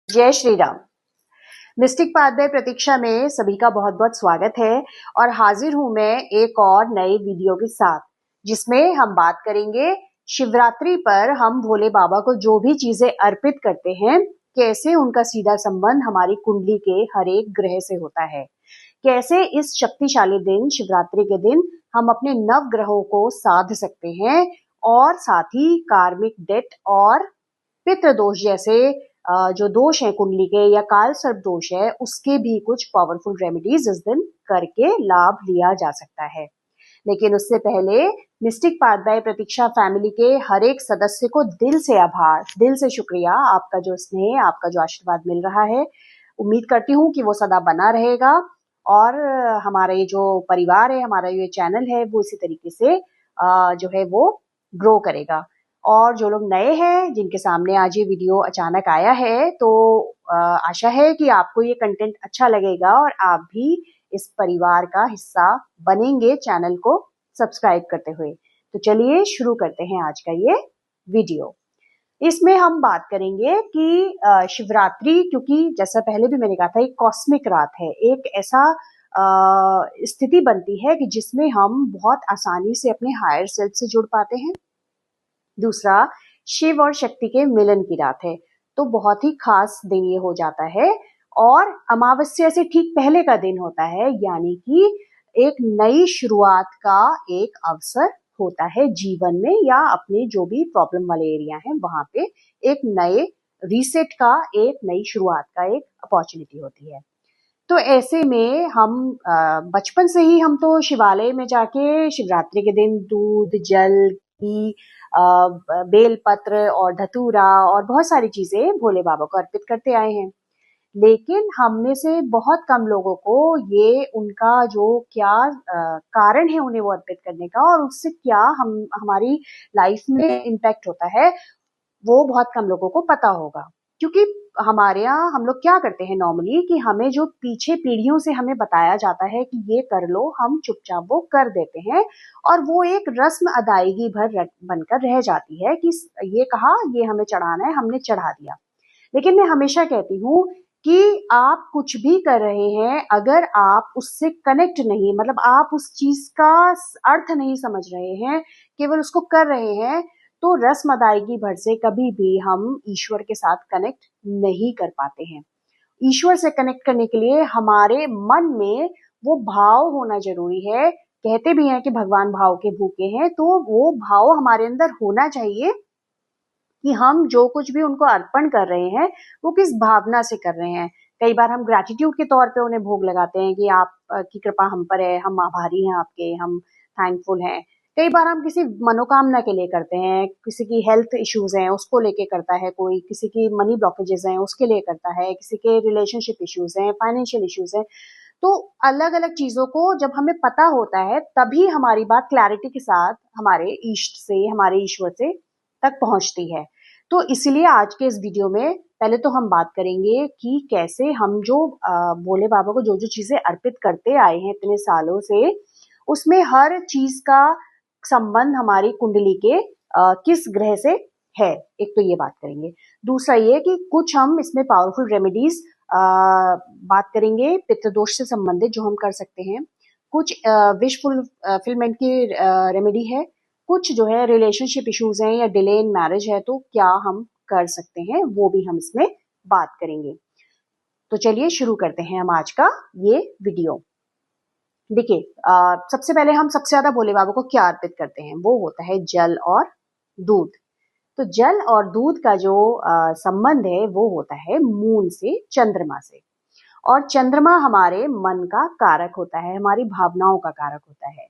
जय Shri Ram. Mystic path by Pratiksha में सभी का बहुत बहुत स्वागत है और हाजिर हूं मैं एक और नए वीडियो के साथ, जिसमें हम बात करेंगे शिवरात्रि पर हम भोले बाबा को जो भी चीजें अर्पित करते हैं, कैसे उनका सीधा संबंध हमारी कुंडली के हर एक ग्रह से होता है। कैसे इस शक्तिशाली दिन शिवरात्रि के दिन हम अपने नव ग्रहों को साध सकते हैं और साथ ही कार्मिक डेट और पितृ दोष जैसे जो दोष है कुंडली के या काल सर्प दोष है, उसके भी कुछ पावरफुल रेमेडीज इस दिन करके लाभ लिया जा सकता है। लेकिन उससे पहले mistake path by Pratiksha family के हर एक सदस्य को दिल से आभार, दिल से शुक्रिया। आपका जो स्नेह, आपका जो आशीर्वाद मिल रहा है, उम्मीद करती हूँ कि वो सदा बना रहेगा और हमारा ये जो परिवार है, हमारा ये चैनल है, वो इसी तरीके से जो है वो ग्रो करेगा। और जो लोग नए हैं, जिनके सामने आज ये वीडियो अचानक आया है, तो आशा है कि आपको ये कंटेंट अच्छा लगेगा और आप भी इस परिवार का हिस्सा बनेंगे चैनल को सब्सक्राइब करते हुए। तो चलिए शुरू करते हैं आज का ये वीडियो। इसमें हम बात करेंगे कि शिवरात्रि, क्योंकि जैसा पहले भी मैंने कहा था, एक कॉस्मिक रात है, एक ऐसा स्थिति बनती है कि जिसमें हम बहुत आसानी से अपने हायर सेल्फ से जुड़ पाते हैं। दूसरा, शिव और शक्ति के मिलन की रात है, तो बहुत ही खास दिन ये हो जाता है। और अमावस्या से ठीक पहले का दिन होता है, यानी कि एक नई शुरुआत का एक अवसर होता है जीवन में, या अपने जो भी प्रॉब्लम वाले एरिया हैं वहां पे एक नए रीसेट का, एक नई शुरुआत का एक अपॉर्चुनिटी होती है। तो ऐसे में हम बचपन से ही हम तो शिवालय में जाके शिवरात्रि के दिन दूध, जल, घी, बेलपत्र और धतूरा और बहुत सारी चीजें भोले बाबा को अर्पित करते आए हैं। लेकिन हम में से बहुत कम लोगों को ये उनका जो क्या कारण है उन्हें वो अर्पित करने का, और उससे क्या हम हमारी लाइफ में इम्पैक्ट होता है, वो बहुत कम लोगों को पता होगा। क्योंकि हमारे यहाँ हम लोग क्या करते हैं नॉर्मली, कि हमें जो पीछे पीढ़ियों से हमें बताया जाता है कि ये कर लो, हम चुपचाप वो कर देते हैं और वो एक रस्म अदायगी भर बनकर रह जाती है कि ये कहा, ये हमें चढ़ाना है, हमने चढ़ा दिया। लेकिन मैं हमेशा कहती हूँ कि आप कुछ भी कर रहे हैं, अगर आप उससे कनेक्ट नहीं, मतलब आप उस चीज का अर्थ नहीं समझ रहे हैं, केवल उसको कर रहे हैं, तो रस्म अदायगी भर से कभी भी हम ईश्वर के साथ कनेक्ट नहीं कर पाते हैं। ईश्वर से कनेक्ट करने के लिए हमारे मन में वो भाव होना जरूरी है। कहते भी हैं कि भगवान भाव के भूखे हैं, तो वो भाव हमारे अंदर होना चाहिए कि हम जो कुछ भी उनको अर्पण कर रहे हैं वो किस भावना से कर रहे हैं। कई बार हम ग्रैटिट्यूड के तौर पे उन्हें भोग लगाते हैं कि आप की कृपा हम पर है, हम आभारी हैं आपके, हम थैंकफुल हैं। कई बार हम किसी मनोकामना के लिए करते हैं, किसी की हेल्थ इश्यूज हैं उसको लेके करता है कोई, किसी की मनी ब्लॉकेजेस हैं उसके लिए करता है, किसी के रिलेशनशिप इश्यूज हैं, फाइनेंशियल इश्यूज हैं। तो अलग अलग चीजों को जब हमें पता होता है, तभी हमारी बात क्लैरिटी के साथ हमारे इष्ट से, हमारे ईश्वर से तक पहुंचती है। तो इसलिए आज के इस वीडियो में पहले तो हम बात करेंगे कि कैसे हम जो भोले बाबा को जो जो चीजें अर्पित करते आए हैं इतने सालों से, उसमें हर चीज का संबंध हमारी कुंडली के किस ग्रह से है, एक तो ये बात करेंगे। दूसरा ये कि कुछ हम इसमें पावरफुल रेमेडीज बात करेंगे पितृदोष से संबंधित जो हम कर सकते हैं। कुछ विश फुलफिलमेंट की रेमेडी है, कुछ जो है रिलेशनशिप इश्यूज हैं या डिले इन मैरिज है, तो क्या हम कर सकते हैं, वो भी हम इसमें बात करेंगे। तो चलिए शुरू करते हैं हम आज का ये वीडियो। देखिए, सबसे पहले हम सबसे ज्यादा भोले बाबा को क्या अर्पित करते हैं, वो होता है जल और दूध। तो जल और दूध का जो संबंध है वो होता है मून से, चंद्रमा से। और चंद्रमा हमारे मन का कारक होता है, हमारी भावनाओं का कारक होता है।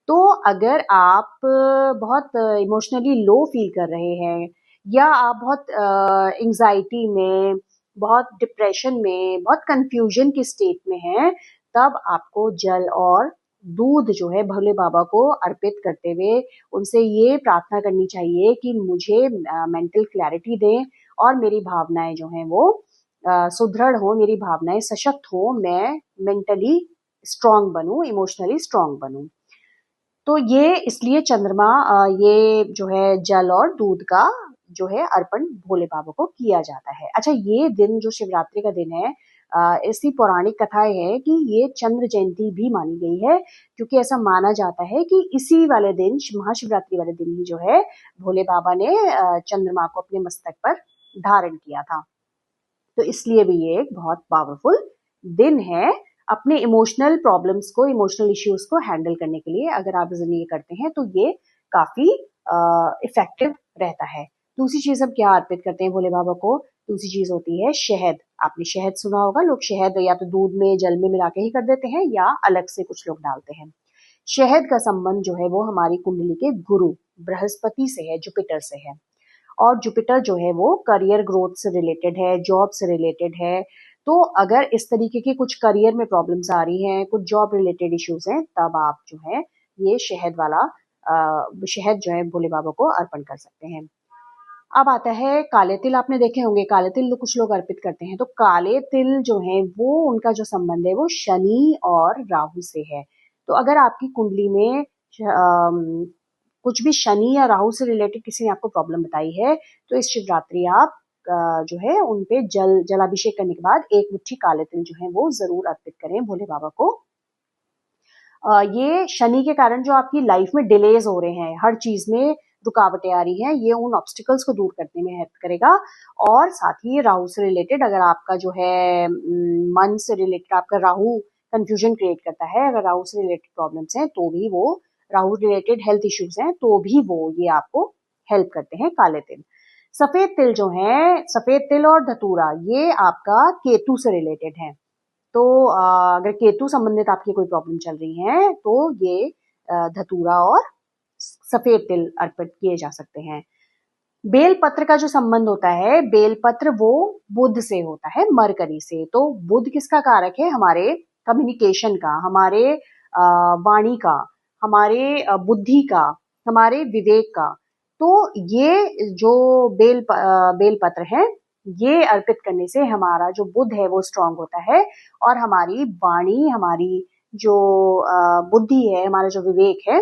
तो अगर आप बहुत इमोशनली लो फील कर रहे हैं, या आप बहुत एंजाइटी में, बहुत डिप्रेशन में, बहुत कंफ्यूजन की स्टेट में हैं, तब आपको जल और दूध जो है भोले बाबा को अर्पित करते हुए उनसे ये प्रार्थना करनी चाहिए कि मुझे मेंटल क्लैरिटी दें और मेरी भावनाएं जो हैं वो सुदृढ़ हो, मेरी भावनाएं सशक्त हो, मैं मेंटली स्ट्रांग बनूं, इमोशनली स्ट्रांग बनूं। तो ये इसलिए चंद्रमा ये जो है जल और दूध का जो है अर्पण भोले बाबा को किया जाता है। अच्छा, ये दिन जो शिवरात्रि का दिन है, ऐसी पौराणिक कथाएं है कि ये चंद्र जयंती भी मानी गई है, क्योंकि ऐसा माना जाता है कि इसी वाले दिन, महाशिवरात्रि वाले दिन ही जो है भोले बाबा ने चंद्रमा को अपने मस्तक पर धारण किया था। तो इसलिए भी ये एक बहुत पावरफुल दिन है अपने इमोशनल प्रॉब्लम्स को, इमोशनल इश्यूज को हैंडल करने के लिए। अगर आप ये करते हैं तो ये काफी इफेक्टिव रहता है। दूसरी चीज हम क्या अर्पित करते हैं भोले बाबा को? दूसरी चीज होती है शहद। आपने शहद सुना होगा, लोग शहद या तो दूध में, जल में मिला के ही कर देते हैं, या अलग से कुछ लोग डालते हैं। शहद का संबंध जो है वो हमारी कुंडली के गुरु बृहस्पति से है, जुपिटर से है। और जुपिटर जो है वो करियर ग्रोथ से रिलेटेड है, जॉब से रिलेटेड है। तो अगर इस तरीके की कुछ करियर में प्रॉब्लम्स आ रही हैं, कुछ जॉब रिलेटेड इश्यूज हैं, तब आप जो है ये शहद वाला शहद जो है भोले बाबा को अर्पण कर सकते हैं। अब आता है काले तिल। आपने देखे होंगे काले तिल कुछ लोग अर्पित करते हैं। तो काले तिल जो है वो, उनका जो संबंध है वो शनि और राहु से है। तो अगर आपकी कुंडली में कुछ भी शनि या राहु से रिलेटेड किसी ने आपको प्रॉब्लम बताई है, तो इस शिवरात्रि आप जो है उन पे जलाभिषेक करने के बाद एक मुट्ठी काले तिल जो है वो जरूर अर्पित करें भोले बाबा को। ये शनि के कारण जो आपकी लाइफ में डिलेज हो रहे हैं, हर चीज में रुकावटें आ रही हैं, ये उन ऑब्स्टिकल्स को दूर करने में हेल्प करेगा। और साथ ही राहु से रिलेटेड, अगर आपका जो है मन से रिलेटेड, आपका राहु कंफ्यूजन क्रिएट करता है, अगर राहु से रिलेटेड प्रॉब्लम्स हैं तो भी वो, राहु रिलेटेड हेल्थ इश्यूज हैं तो भी वो ये आपको हेल्प करते हैं काले तिल। सफेद तिल जो है, सफेद तिल और धतूरा, ये आपका केतु से रिलेटेड है। तो अगर केतु संबंधित आपकी कोई प्रॉब्लम चल रही है तो ये धतूरा और सफेद तिल अर्पित किए जा सकते हैं। बेलपत्र का जो संबंध होता है, बेलपत्र वो बुध से होता है, मरकरी से। तो बुध किसका कारक है? हमारे कम्युनिकेशन का, हमारे वाणी का, हमारे बुद्धि का, हमारे विवेक का। तो ये जो बेलपत्र है, ये अर्पित करने से हमारा जो बुध है वो स्ट्रांग होता है, और हमारी वाणी, हमारी जो बुद्धि है, हमारा जो विवेक है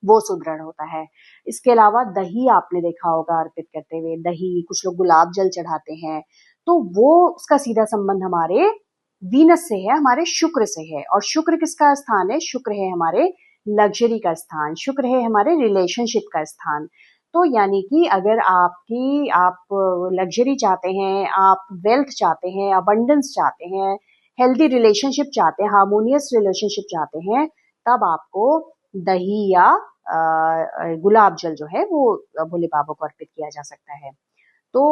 वो सुदृढ़ होता है। इसके अलावा दही आपने देखा होगा अर्पित करते हुए, दही, कुछ लोग गुलाब जल चढ़ाते हैं, तो वो उसका सीधा संबंध हमारे वीनस से है, हमारे शुक्र से है। और शुक्र किसका स्थान है? शुक्र है हमारे लग्जरी का स्थान, शुक्र है हमारे रिलेशनशिप का स्थान। तो यानी कि अगर आप लग्जरी चाहते हैं, आप वेल्थ चाहते हैं, अबंडेंस चाहते हैं, हेल्दी रिलेशनशिप चाहते हैं, हार्मोनियस रिलेशनशिप चाहते हैं, तब आपको दही या गुलाब जल जो है वो भोले बाबा को अर्पित किया जा सकता है। तो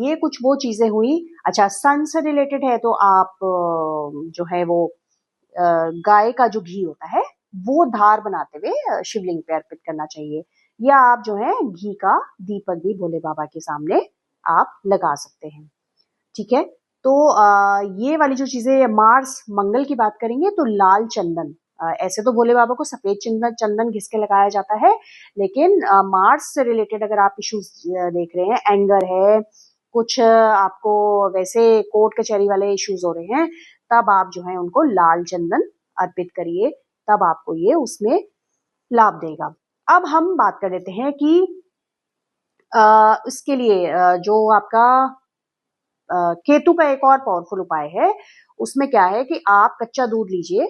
ये कुछ वो चीजें हुई। अच्छा, सन से रिलेटेड है तो आप जो है वो गाय का जो घी होता है वो धार बनाते हुए शिवलिंग पे अर्पित करना चाहिए, या आप जो है घी का दीपक भी भोले बाबा के सामने आप लगा सकते हैं। ठीक है, तो ये वाली जो चीजें, मार्स, मंगल की बात करेंगे तो लाल चंदन, ऐसे तो भोले बाबा को सफेद चंदन घिस के लगाया जाता है, लेकिन मार्स से रिलेटेड अगर आप इश्यूज देख रहे हैं, एंगर है, कुछ आपको वैसे कोर्ट कचहरी वाले इश्यूज हो रहे हैं, तब आप जो है उनको लाल चंदन अर्पित करिए, तब आपको ये उसमें लाभ देगा। अब हम बात कर लेते हैं कि इसके लिए जो आपका केतु का एक और पावरफुल उपाय है। उसमें क्या है कि आप कच्चा दूध लीजिए,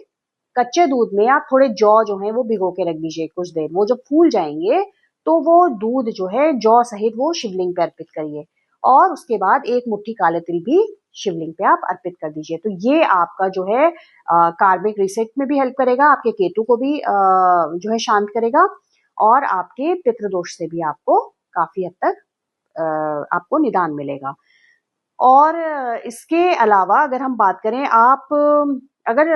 कच्चे दूध में आप थोड़े जौ जो है वो भिगो के रख दीजिए कुछ देर। वो जब फूल जाएंगे तो वो दूध जो है जौ सहित वो शिवलिंग पे अर्पित करिए, और उसके बाद एक मुट्ठी काले तिल भी शिवलिंग पे आप अर्पित कर दीजिए। तो ये आपका जो है कार्मिक रिसेट में भी हेल्प करेगा, आपके केतु को भी जो है शांत करेगा, और आपके पितृदोष से भी आपको काफी हद तक आपको निदान मिलेगा। और इसके अलावा अगर हम बात करें, आप अगर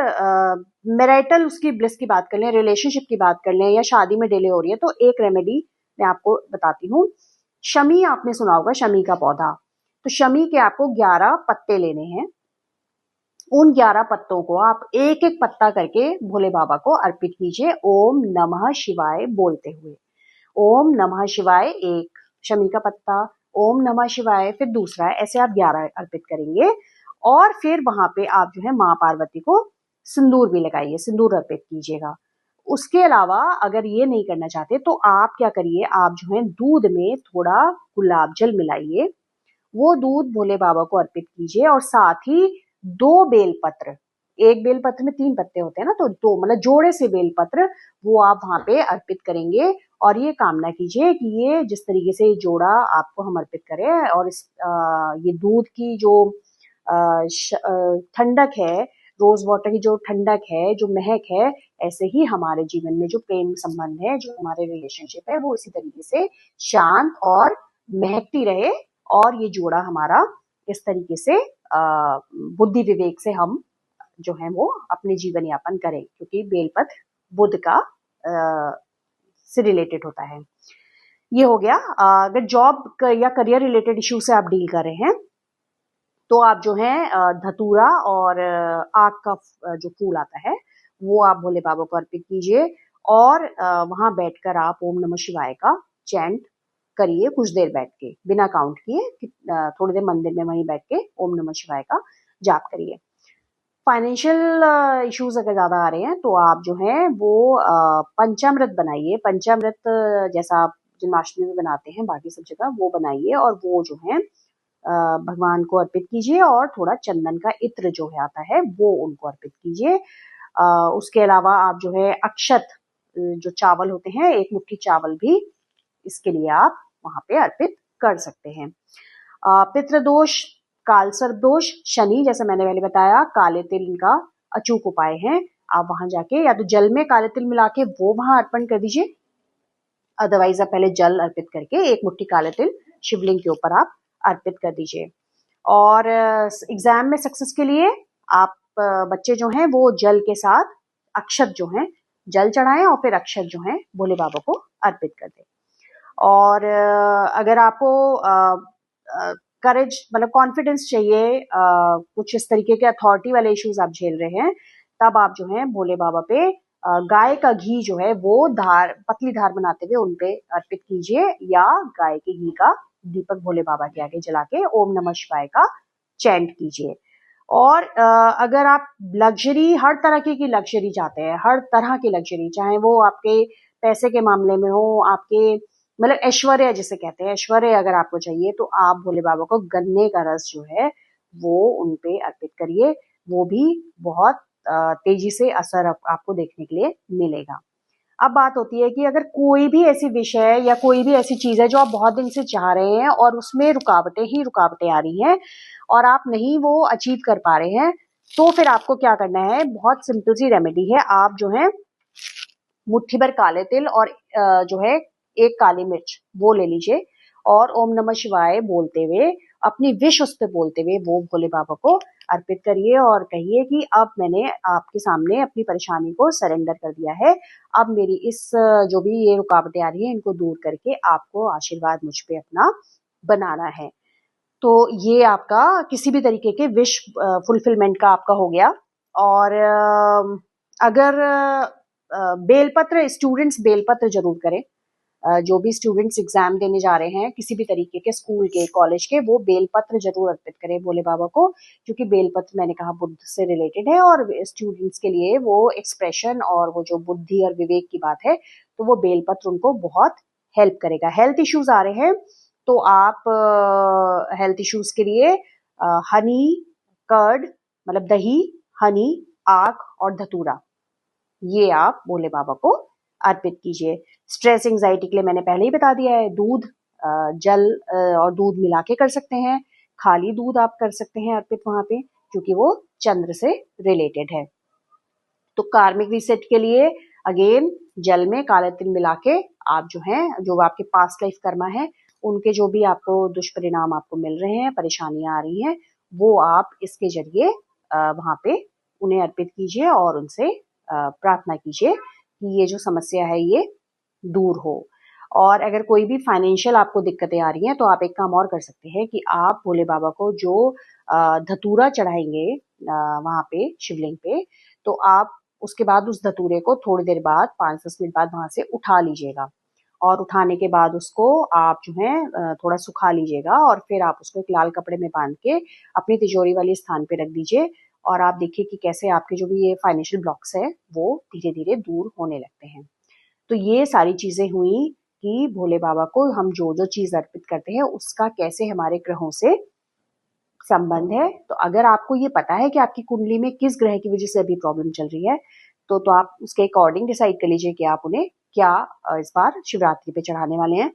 मैरिटल उसकी ब्लिस की बात कर लें, रिलेशनशिप की बात कर लें, या शादी में डिले हो रही है, तो एक रेमेडी मैं आपको बताती हूँ। शमी आपने सुना होगा, शमी का पौधा। तो शमी के आपको 11 पत्ते लेने हैं। उन 11 पत्तों को आप एक एक पत्ता करके भोले बाबा को अर्पित कीजिए, ओम नमः शिवाय बोलते हुए। ओम नमः शिवाय एक शमी का पत्ता, ओम नमः शिवाय फिर दूसरा, ऐसे आप 11 अर्पित करेंगे। और फिर वहां पे आप जो है माँ पार्वती को सिंदूर भी लगाइए, सिंदूर अर्पित कीजिएगा। उसके अलावा अगर ये नहीं करना चाहते तो आप क्या करिए, आप जो है दूध में थोड़ा गुलाब जल मिलाइए, वो दूध भोले बाबा को अर्पित कीजिए और साथ ही 2 बेलपत्र, एक बेलपत्र में 3 पत्ते होते हैं ना, तो 2 मतलब जोड़े से बेलपत्र वो आप वहां पे अर्पित करेंगे और ये कामना कीजिए कि ये जिस तरीके से जोड़ा आपको हम अर्पित करें और ये दूध की जो ठंडक है, रोज वाटर की जो ठंडक है, जो महक है, ऐसे ही हमारे जीवन में जो प्रेम संबंध है, जो हमारे रिलेशनशिप है, वो इसी तरीके से शांत और महकती रहे और ये जोड़ा हमारा इस तरीके से बुद्धि विवेक से हम जो है वो अपने जीवन यापन करें, क्योंकि बेलपत्र बुद्ध का से रिलेटेड होता है। ये हो गया। अगर जॉब या करियर रिलेटेड इश्यू से आप डील कर रहे हैं तो आप जो है धतूरा और आग का जो फूल आता है वो आप भोले बाबा को अर्पित कीजिए और वहां बैठकर आप ओम नमः शिवाय का चैंट करिए कुछ देर बैठ के, बिना काउंट किए थोड़ी देर मंदिर में वहीं बैठ के ओम नमः शिवाय का जाप करिए। फाइनेंशियल इश्यूज अगर ज्यादा आ रहे हैं तो आप जो है वो पंचामृत बनाइए, पंचामृत जैसा आप जन्माष्टमी में बनाते हैं बाकी सब जगह, वो बनाइए और वो जो है भगवान को अर्पित कीजिए और थोड़ा चंदन का इत्र जो है आता है वो उनको अर्पित कीजिए। उसके अलावा आप जो है अक्षत जो चावल होते हैं, 1 मुट्ठी चावल भी इसके लिए आप वहां पे अर्पित कर सकते हैं। पितृदोष, काल सर्प दोष, शनि, जैसे मैंने पहले बताया, काले तिल इनका अचूक उपाय है। आप वहां जाके या तो जल में काले तिल मिला के वो वहां अर्पण कर दीजिए, अदरवाइज आप पहले जल अर्पित करके 1 मुट्ठी काले तिल शिवलिंग के ऊपर आप अर्पित कर दीजिए। और एग्जाम में सक्सेस के लिए आप बच्चे जो हैं वो जल के साथ अक्षत जो हैं जल चढ़ाएं और फिर अक्षत जो हैं भोले बाबा को अर्पित कर दें। और अगर आपको करेज मतलब कॉन्फिडेंस चाहिए, कुछ इस तरीके के अथॉरिटी वाले इश्यूज आप झेल रहे हैं, तब आप जो है भोले बाबा पे गाय का घी जो है वो पतली धार बनाते हुए उनपे अर्पित कीजिए या गाय के घी का दीपक भोले बाबा के आगे जला के ओम नमः शिवाय का चैंट कीजिए। और अगर आप लग्जरी, हर तरह की लग्जरी चाहते हैं, हर तरह की लग्जरी, चाहे वो आपके पैसे के मामले में हो, आपके मतलब ऐश्वर्य जिसे कहते हैं, ऐश्वर्य अगर आपको चाहिए तो आप भोले बाबा को गन्ने का रस जो है वो उनपे अर्पित करिए, वो भी बहुत तेजी से असर आपको देखने के लिए मिलेगा। अब बात होती है कि अगर कोई भी ऐसी विषय या कोई भी ऐसी चीज है जो आप बहुत दिन से चाह रहे हैं और उसमें रुकावटें ही रुकावटें आ रही हैं और आप नहीं वो अचीव कर पा रहे हैं, तो फिर आपको क्या करना है, बहुत सिंपल सी रेमेडी है। आप जो है मुट्ठी भर काले तिल और जो है 1 काली मिर्च वो ले लीजिए और ओम नमः शिवाय बोलते हुए, अपनी विश उस पे बोलते हुए वो भोले बाबा को अर्पित करिए और कहिए कि अब मैंने आपके सामने अपनी परेशानी को सरेंडर कर दिया है, अब मेरी इस जो भी ये रुकावटें आ रही हैं इनको दूर करके आपको आशीर्वाद मुझ पे अपना बनाना है। तो ये आपका किसी भी तरीके के विश फुलफिलमेंट का आपका हो गया। और अगर बेलपत्र, स्टूडेंट्स बेलपत्र जरूर करें, जो भी स्टूडेंट्स एग्जाम देने जा रहे हैं किसी भी तरीके के, स्कूल के, कॉलेज के, वो बेलपत्र जरूर अर्पित करें भोले बाबा को, क्योंकि बेलपत्र मैंने कहा बुद्ध से रिलेटेड है और स्टूडेंट्स के लिए वो एक्सप्रेशन और वो जो बुद्धि और विवेक की बात है, तो वो बेलपत्र उनको बहुत हेल्प करेगा। हेल्थ इश्यूज आ रहे हैं तो आप हेल्थ इश्यूज के लिए हनी, कर्ड मतलब दही, हनी, आक और धतूरा, ये आप भोले बाबा को अर्पित कीजिए। स्ट्रेस एंजाइटी के लिए मैंने पहले ही बता दिया है, दूध, जल और दूध मिला के कर सकते हैं, खाली दूध आप कर सकते हैं अर्पित वहां पे, क्योंकि वो चंद्र से रिलेटेड है। तो कार्मिक रीसेट के लिए अगेन जल में काले तिल मिला के आप जो है, जो आपके पास्ट लाइफ कर्मा है, उनके जो भी आपको दुष्परिणाम आपको मिल रहे हैं, परेशानियां आ रही हैं, वो आप इसके जरिए वहां पे उन्हें अर्पित कीजिए और उनसे प्रार्थना कीजिए कि ये जो समस्या है ये दूर हो। और अगर कोई भी फाइनेंशियल आपको दिक्कतें आ रही हैं तो आप एक काम और कर सकते हैं कि आप भोले बाबा को जो धतूरा चढ़ाएंगे वहां पे शिवलिंग पे, तो आप उसके बाद उस धतूरे को थोड़ी देर बाद 5-10 मिनट बाद वहां से उठा लीजिएगा और उठाने के बाद उसको आप जो है थोड़ा सुखा लीजिएगा और फिर आप उसको एक लाल कपड़े में बांध के अपनी तिजोरी वाले स्थान पे रख दीजिए और आप देखिए कि कैसे आपके जो भी ये फाइनेंशियल ब्लॉक्स है वो धीरे धीरे दूर होने लगते हैं। तो ये सारी चीजें हुई कि भोले बाबा को हम जो जो चीज अर्पित करते हैं उसका कैसे हमारे ग्रहों से संबंध है। तो अगर आपको ये पता है कि आपकी कुंडली में किस ग्रह की वजह से अभी प्रॉब्लम चल रही है, तो आप उसके अकॉर्डिंग डिसाइड कर लीजिए कि आप उन्हें क्या इस बार शिवरात्रि पे चढ़ाने वाले हैं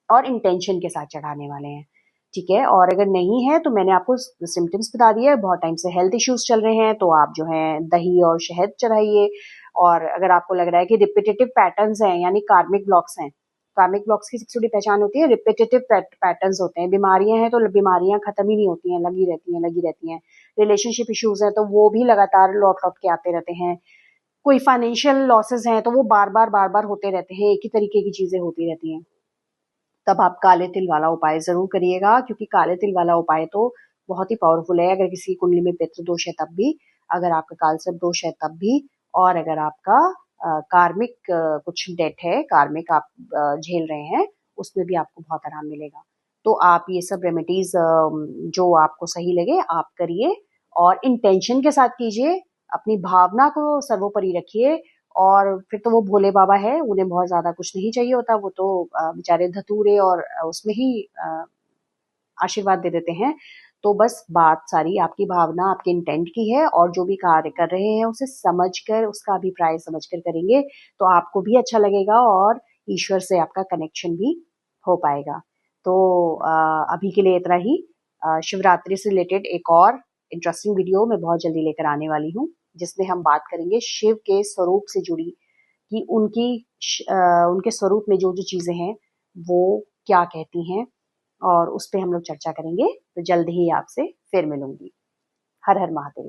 और इंटेंशन के साथ चढ़ाने वाले हैं। ठीक है, और अगर नहीं है तो मैंने आपको सिम्टम्स बता दिए। बहुत टाइम से हेल्थ इश्यूज चल रहे हैं तो आप जो है दही और शहद चढ़ाइए। और अगर आपको लग रहा है कि रिपीटेटिव पैटर्न्स हैं यानी कार्मिक ब्लॉक्स हैं, कार्मिक ब्लॉक्स की सबसे बड़ी पहचान होती है रिपीटेटिव पैटर्न्स होते हैं। बीमारियां हैं तो बीमारियां खत्म ही नहीं होती हैं, लगी रहती हैं। रिलेशनशिप इश्यूज हैं तो वो भी लगातार लौट लौट के आते रहते हैं। कोई फाइनेंशियल लॉसेस हैं तो वो बार बार होते रहते हैं, एक ही तरीके की चीजें होती रहती हैं। तब आप काले तिल वाला उपाय जरूर करिएगा, क्योंकि काले तिल वाला उपाय तो बहुत ही पावरफुल है। अगर किसी कुंडली में पितृ दोष है तब भी, अगर आपका कालसर्प दोष है तब भी, और अगर आपका कार्मिक कुछ डेट है, कार्मिक आप झेल रहे हैं, उसमें भी आपको बहुत आराम मिलेगा। तो आप ये सब रेमेडीज जो आपको सही लगे आप करिए, और इंटेंशन के साथ कीजिए, अपनी भावना को सर्वोपरि रखिए। और फिर तो वो भोले बाबा है, उन्हें बहुत ज्यादा कुछ नहीं चाहिए होता, वो तो बेचारे धतूरे और उसमें ही आशीर्वाद दे देते हैं। तो बस बात सारी आपकी भावना, आपके इंटेंट की है, और जो भी कार्य कर रहे हैं उसे समझकर, उसका अभिप्राय समझकर करेंगे तो आपको भी अच्छा लगेगा और ईश्वर से आपका कनेक्शन भी हो पाएगा। तो अभी के लिए इतना ही। शिवरात्रि से रिलेटेड एक और इंटरेस्टिंग वीडियो मैं बहुत जल्दी लेकर आने वाली हूँ, जिसमें हम बात करेंगे शिव के स्वरूप से जुड़ी, कि उनके स्वरूप में जो जो चीजें हैं वो क्या कहती हैं, और उस पे हम लोग चर्चा करेंगे। तो जल्द ही आपसे फिर मिलूंगी। हर हर महादेव।